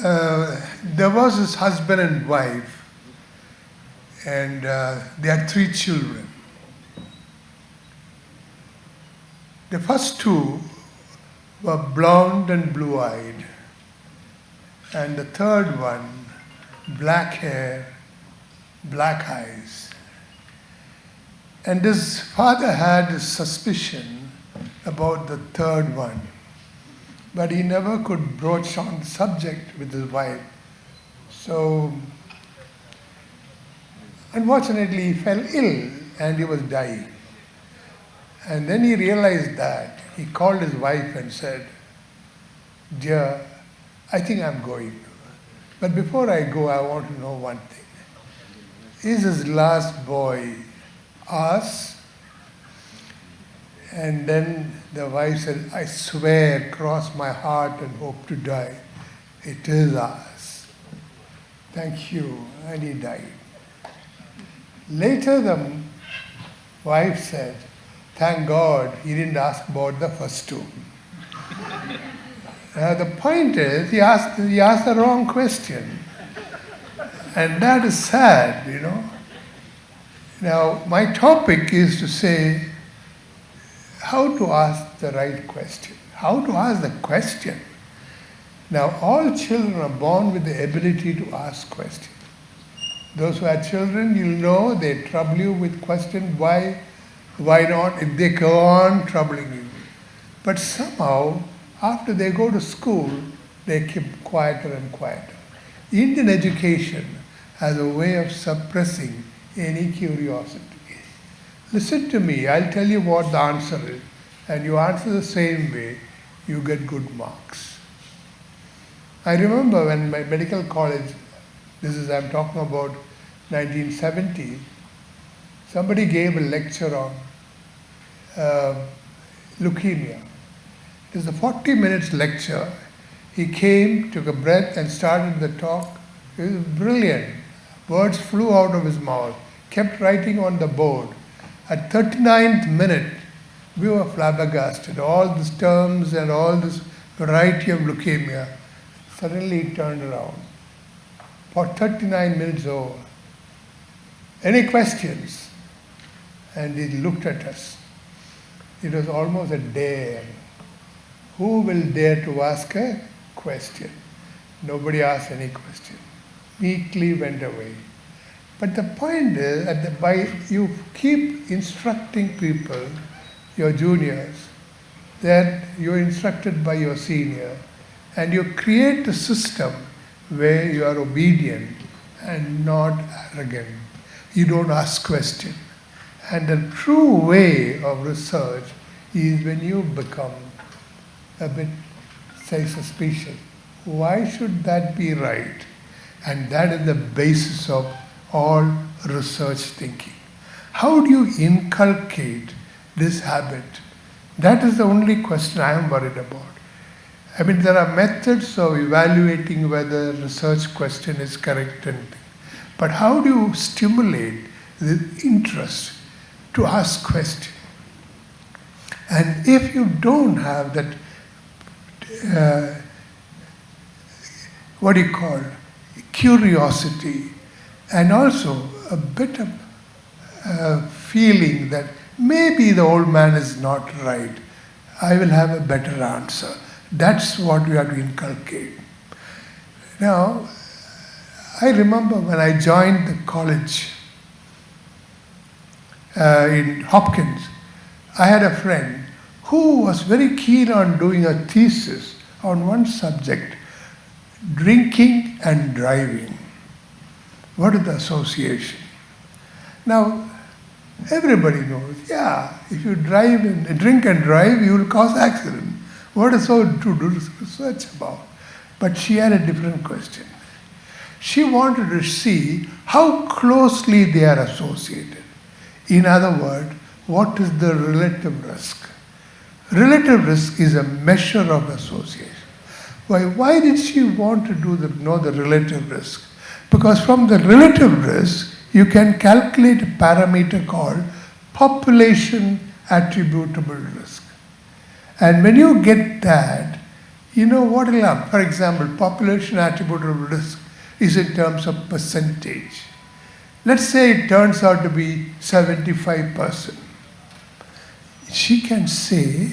There was this husband and wife, and they had 3 children. The first 2 were blonde and blue-eyed, and the third one, black hair, black eyes. And this father had a suspicion about the third one, but he never could broach on the subject with his wife. So, unfortunately, he fell ill and he was dying. And then he realized that. He called his wife and said, "Dear, I think I'm going. But before I go, I want to know one thing. Is his last boy ours?" And then the wife said, "I swear, cross my heart and hope to die, it is ours. Thank you." And he died. Later the wife said, "Thank God he didn't ask about the first 2. The point is, he asked the wrong question. And that is sad, Now, my topic is to say how to ask the right question. How to ask the question. Now, all children are born with the ability to ask questions. Those who are children, you'll know they trouble you with question, why not, if they go on troubling you. But somehow, after they go to school, they keep quieter and quieter. Indian education has a way of suppressing any curiosity. Listen to me, I'll tell you what the answer is, and you answer the same way, you get good marks. I remember when my medical college, I'm talking about 1970, somebody gave a lecture on leukemia. It was a 40 minutes lecture. He came, took a breath and started the talk. It was brilliant. Words flew out of his mouth, kept writing on the board. At 39th minute, we were flabbergasted. All these terms and all this variety of leukemia. Suddenly he turned around. For 39 minutes over. Any questions? And he looked at us. It was almost a dare. Who will dare to ask a question? Nobody asked any question. Meekly went away. But the point is, you keep instructing people, your juniors, that you're instructed by your senior, and you create a system where you are obedient and not arrogant. You don't ask questions. And the true way of research is when you become a bit, say, suspicious. Why should that be right? And that is the basis of all research thinking. How do you inculcate this habit? That is the only question I am worried about. I mean, there are methods of evaluating whether a research question is correct, but how do you stimulate the interest to ask questions? And if you don't have that, curiosity, and also a bit of feeling that maybe the old man is not right, I will have a better answer. That's what we have to inculcate. Now, I remember when I joined the college in Hopkins, I had a friend who was very keen on doing a thesis on one subject, drinking and driving. What is the association? Now, everybody knows, if you drink and drive, you will cause accident. What is so to do research about? But she had a different question. She wanted to see how closely they are associated. In other words, what is the relative risk? Relative risk is a measure of association. Why did she want to know the relative risk? Because from the relative risk, you can calculate a parameter called population attributable risk. And when you get that, You know what will happen? For example, population attributable risk is in terms of percentage. Let's say it turns out to be 75%. She can say,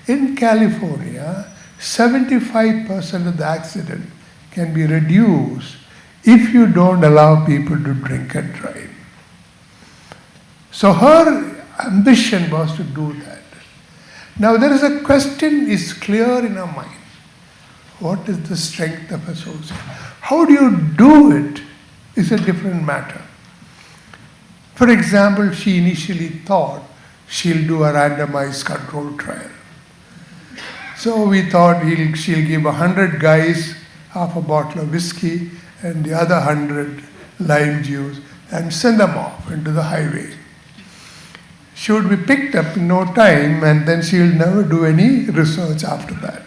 in California, 75% of the accident can be reduced if you don't allow people to drink and drive. So her ambition was to do that. Now there is a question is clear in her mind. What is the strength of association? How do you do it is a different matter. For example, she initially thought she'll do a randomized control trial. So we thought she'll give 100 guys half a bottle of whiskey and the other 100 lime juice and send them off into the highway. She would be picked up in no time and then she'll never do any research after that.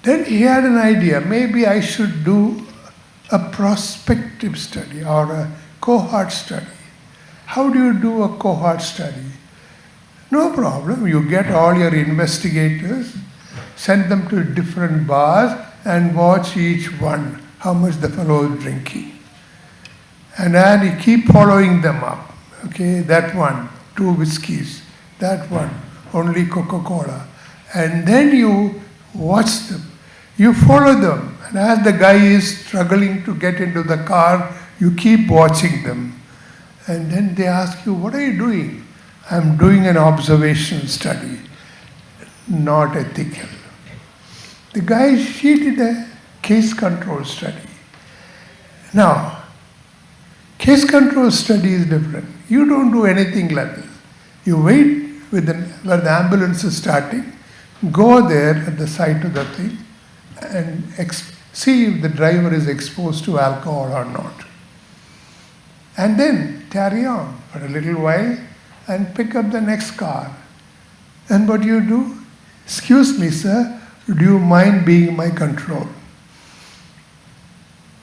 Then he had an idea, maybe I should do a prospective study or a cohort study. How do you do a cohort study? No problem, you get all your investigators, send them to different bars and watch each one, how much the fellow is drinking. And then you keep following them up. Okay, that one, 2 whiskeys, that one, only Coca-Cola. And then you watch them, you follow them. And as the guy is struggling to get into the car, you keep watching them. And then they ask you, what are you doing? I'm doing an observational study, not ethical. The guy, she did a case control study. Now, case control study is different. You don't do anything like this. You wait where the ambulance is starting, go there at the site of the thing, and see if the driver is exposed to alcohol or not. And then carry on for a little while and pick up the next car. And what do you do? Excuse me, sir, do you mind being my control?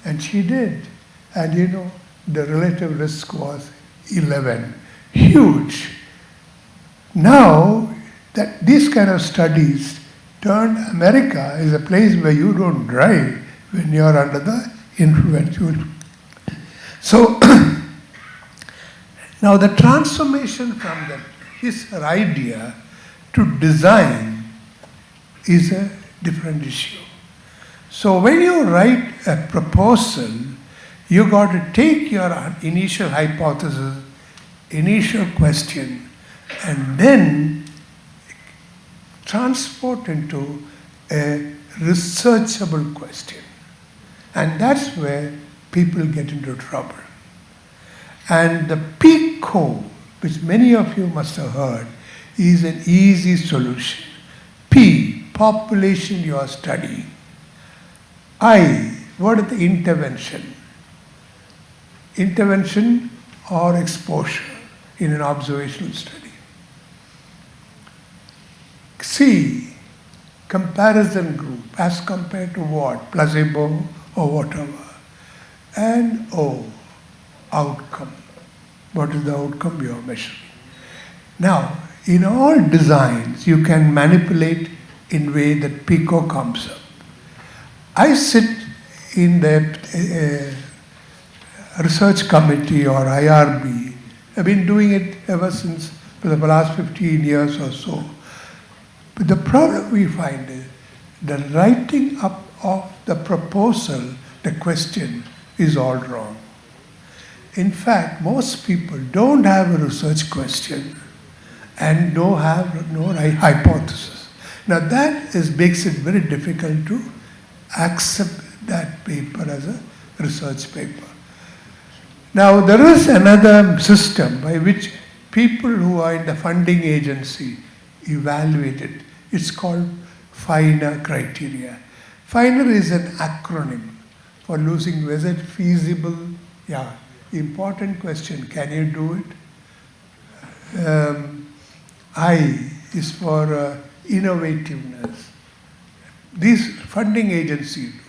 And she did. And you know, the relative risk was 11. Huge. Now, that these kind of studies turned America is a place where you don't drive when you're under the influence. So, now the transformation from his idea to design is a different issue. So when you write a proposal, you got to take your initial hypothesis, initial question, and then transport into a researchable question. And that's where people get into trouble. And the PICO, which many of you must have heard, is an easy solution. P, population you are studying. I, what is the intervention? Intervention or exposure in an observational study. C, comparison group as compared to what? Placebo or whatever. And O, outcome. What is the outcome you are measuring? Now, in all designs, you can manipulate in way that PICO comes up. I sit in the research committee or IRB. I've been doing it ever since for the last 15 years or so. But the problem we find is the writing up of the proposal, the question, is all wrong. In fact, most people don't have a research question and don't have no hypothesis. Now that makes it very difficult to accept that paper as a research paper. Now there is another system by which people who are in the funding agency evaluate it. It's called FINER criteria. FINER is an acronym for losing whether it's feasible. Yeah, important question, can you do it? I is for innovativeness. These funding agencies do.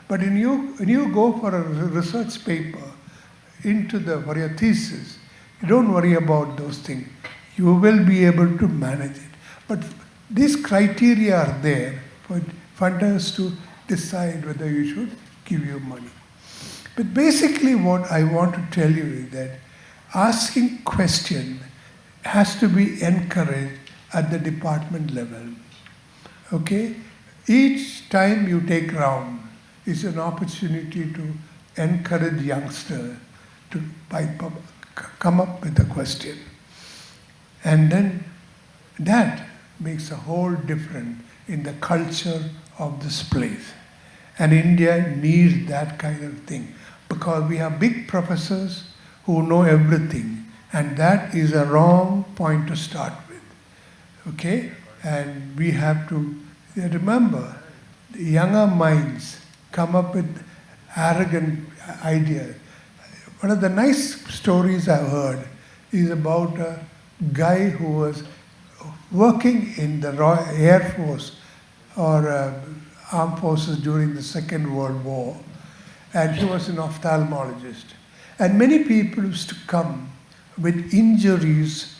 But when you go for a research paper for your thesis, you don't worry about those things. You will be able to manage it. But these criteria are there for funders to decide whether you should give you money. But basically what I want to tell you is that asking question has to be encouraged at the department level. Okay? Each time you take round is an opportunity to encourage youngsters to come up with a question. And then that makes a whole difference in the culture of this place. And India needs that kind of thing because we have big professors who know everything, and that is a wrong point to start with. Okay? And we have to remember, the younger minds come up with arrogant ideas. One of the nice stories I've heard is about a guy who was working in the Royal Air Force or armed forces during the Second World War, and he was an ophthalmologist. And many people used to come with injuries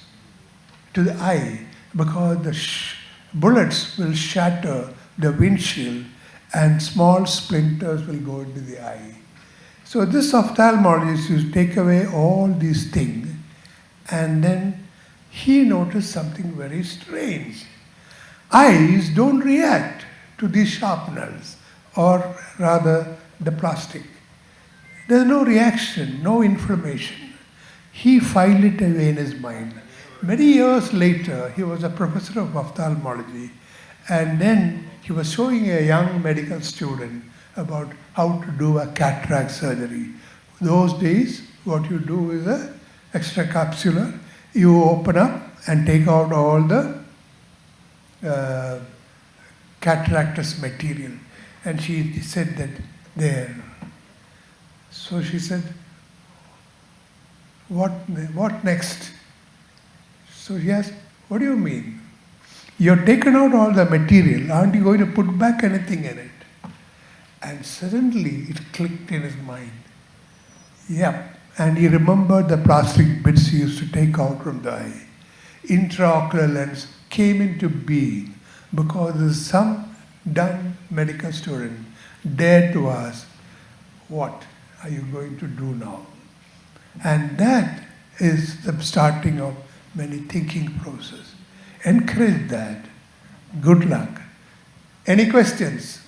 to the eye because the bullets will shatter the windshield and small splinters will go into the eye. So this ophthalmologist used to take away all these things, and then he noticed something very strange. Eyes don't react to these sharpeners, or rather the plastic. There's no reaction, no inflammation. He filed it away in his mind. Many years later, he was a professor of ophthalmology, and then he was showing a young medical student about how to do a cataract surgery. Those days, what you do is a extracapsular. You open up and take out all the cataractous material. And she said that there. So she said, what next? So he asked, what do you mean? You've taken out all the material, aren't you going to put back anything in it? And suddenly it clicked in his mind. Yep. And he remembered the plastic bits he used to take out from the eye. Intraocular lens came into being because there's some dumb medical student dared to ask, what are you going to do now? And that is the starting of many thinking process. Encourage that. Good luck. Any questions?